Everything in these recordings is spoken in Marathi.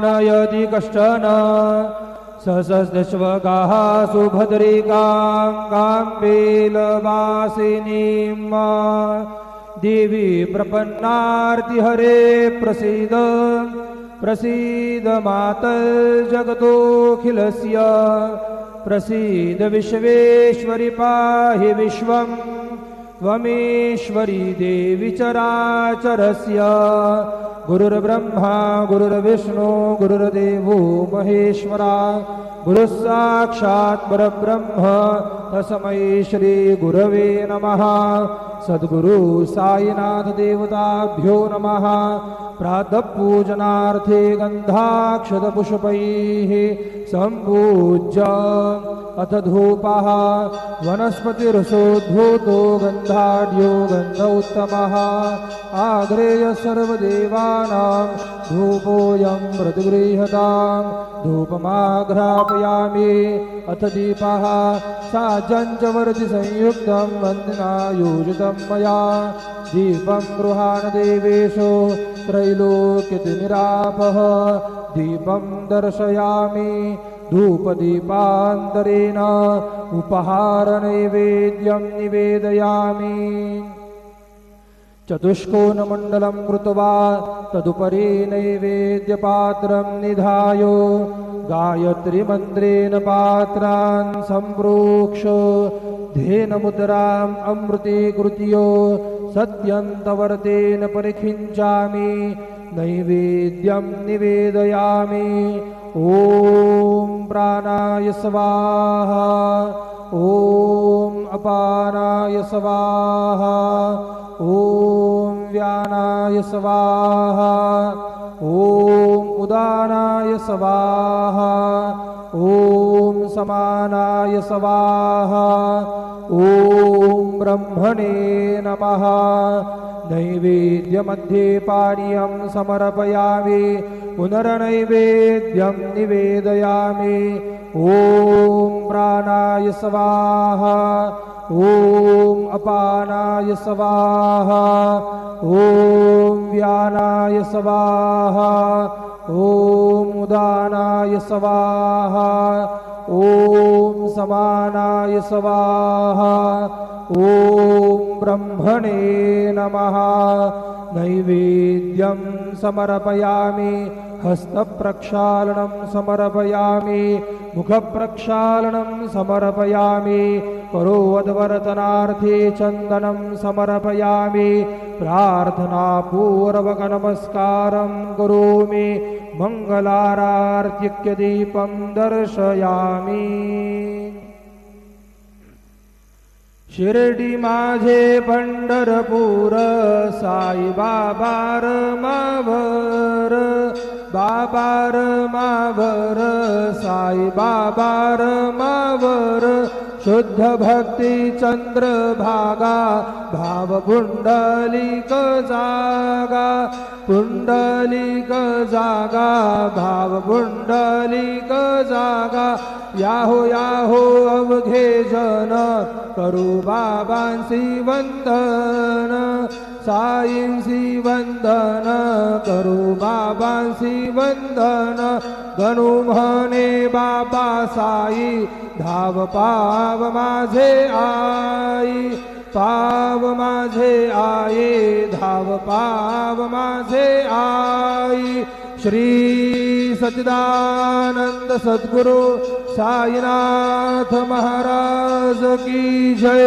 नयति कश्चन ससस्यश्वगाः सुभद्रिकां काम्बेलवासिनीं देवी प्रपन्नार्तिहरे प्रसीद प्रसीद मातर्जगतोऽखिलस्य प्रसीद विश्वेश्वरि पाहि विश्वं त्वमेश्वरी देवी चराचरस्य गुरुर्ब्रह्मा गुरुर्विष्णु गुरुर्देवो महेश्वरा गुरुः साक्षात् परब्रह्म तस्मै श्री गुरवे नमः। सद्गुरु साईनाथ देवताभ्यो नमः। प्रातःपूजनार्थे गन्धाक्षतपुष्पैः सम्पूज्य अथ धूपः वनस्पतिरसोद्भूतो गन्धाढ्यो गन्ध उत्तमः आग्रेय सर्वदेवानां धूपोऽयं प्रतिगृह्यतां धूपमाघ्रापयामि अथ दीपः साजञ्चवर्ति संयुक्तं वन्दनायोजितं मया दीपं गृहाण देवेषु त्रैलोक्यतिमिरापः दीपं दर्शयामि धूपदीपान्तरेण उपहारनैवेद्यं निवेदयामि। चतुष्कोणमण्डलं कृत्वा तदुपरि नैवेद्यपात्रं निधाय गायत्रीमन्त्रेण पात्रान् सम्प्रोक्ष धेनुमुद्राम् अमृतीकृत्य सत्यन्तवर्तेन परिखिञ्चामि नैवेद्यं निवेदयामि। ॐ प्राणाय स्वाहा ॐ अपानाय स्वाहा ॐ व्यानाय स्वाहा ॐ उदानाय स्वाहा ॐ समानाय स्वाहा ॐ ब्रह्मणे नमः। नैवेद्यमध्ये पानीयं समर्पयामि पुनर्नैवेद्यं निवेदयामि। ॐ प्राणाय स्वाहा ॐ अपानाय स्वाहा ॐ व्यानाय स्वाहा ॐ उदानाय स्वाहा ॐ समानाय स्वाहा ॐ ब्रह्मणे नमः। नैवेद्यं समर्पयामि हस्तप्रक्षालनं समर्पयामि मुखप्रक्षालनं समर्पयामि करोवद्वर्तनार्थे चन्दनं समर्पयामि प्रार्थनापूर्वकनमस्कारं करोमि मङ्गलारार्तिक्यदीपं दर्शयामि। शिर्डी माझे पंढरपूर साई बाबा रमावर बाबा रमावर साई बाबा रमावर शुद्ध भक्ति चंद्रभागा भाव पुंडलिक जागा पुंडलिक जागा भाव पुंडलिक जागा याहो याहो अवघे जन करू बाबांसी वंदन साईंसी वंदन करू बाबांसी वंदन गणू म्हणे बाबा साई धाव पाव माझे आई पाव माझे आये धाव पाव माझे आई। श्री सच्चिदानंद सद्गुरु साईनाथ महाराज की जय।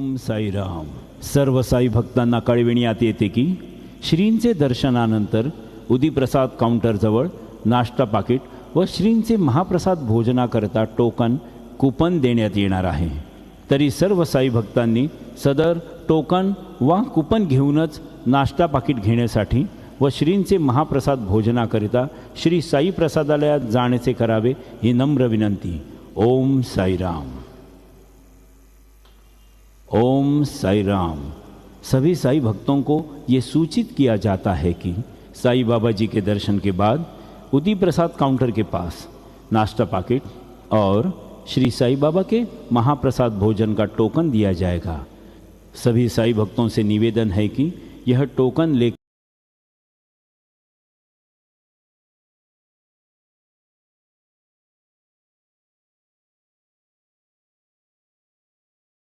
ओम साईराम. सर्व साई भक्तांना कळविण्यात येते की श्रींचे दर्शनानंतर उदीप्रसाद काउंटरजवळ नाश्ता पाकिट व श्रींचे महाप्रसाद भोजनाकरता टोकन कुपन देण्यात येणार आहे. तरी सर्व साई भक्तांनी सदर टोकन वा कुपन घेऊनच नाश्ता पाकिट घेण्यासाठी व श्रींचे महाप्रसाद भोजनाकरिता श्री साई प्रसादालयात जाण्याचे करावे ही नम्र विनंती. ओम साईराम. ओम साईराम. सभी साई भक्तों को ये सूचित किया जाता है कि साई बाबा जी के दर्शन के बाद उदी प्रसाद काउंटर के पास नाश्ता पाकिट और श्री साई बाबा के महाप्रसाद भोजन का टोकन दिया जाएगा. सभी साई भक्तों से निवेदन है कि यह टोकन ले